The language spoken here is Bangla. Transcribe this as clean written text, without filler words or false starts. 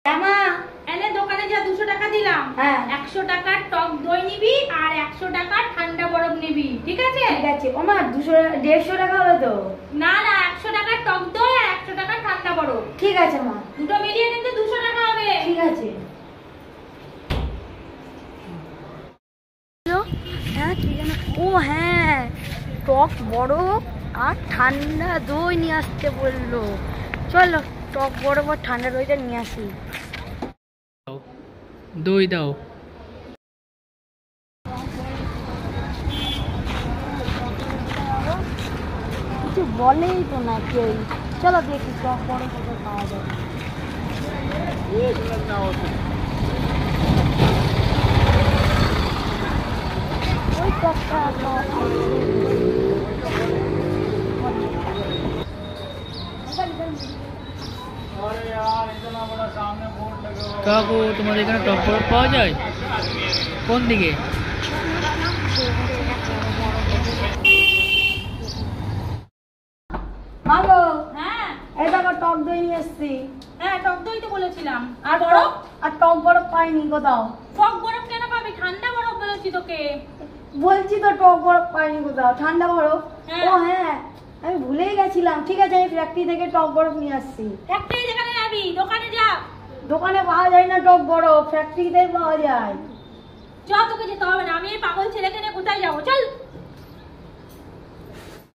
মা এনে দোকানে যা 200 টাকা দিলাম, হ্যাঁ 100 টাকার টক দই নিবি আর 100 টাকার ঠান্ডা বরফ নিবি, ঠিক আছে? ঠিক আছে। ও মা 150 টাকা হবে তো? না না, 100 টাকার টক দই আর 100 টাকার ঠান্ডা বরফ। ঠিক আছে মা। দুটো মিলিয়ে কিন্তু 200 টাকা হবে। ঠিক আছে। হ্যাঁ কি যেন, ও হ্যাঁ টক বরফ আর ঠান্ডা দই নিয়ে আসতে বললো। চলো টক বরফ আর ঠান্ডা দইটা নিয়ে আসি। দই দাও। কিছু বলেই তো না কেউ। চলো দেখি টক বরফ কোথায় পাওয়া যায়। ওই টকটা কাকু তোমাদের এখানে টক বরফ পাওয়া যায়? কোন দিকে? মাগো হ্যাঁ এই দেখো টক দই নিয়ে এসছি। হ্যাঁ, টক দই তো বলেছিলাম। আর বরফ? আর টক বরফ পাইনি কোথাও। টক বরফ কেন পাবি? ঠান্ডা বরফ বলেছি তোকে। বলছি তো টক বরফ পাইনি কোথাও। ঠান্ডা বরফ? হ্যাঁ। ও হ্যাঁ আমি ভুলেই গেছিলাম। ঠিক আছে আমি ফ্যাক্টরি থেকে টক বরফ নিয়ে আসছি। ফ্যাক্টরি যেখানে যাবি, দোকানে যা। দোকানে পাওয়া যায় না টক বরফ, ফ্যাক্টরিতেই পাওয়া যায়। চ, তোকে যেতে হবে না। আমি এই পাগল ছেলেকে নিয়ে কোথায় যাবো? চল।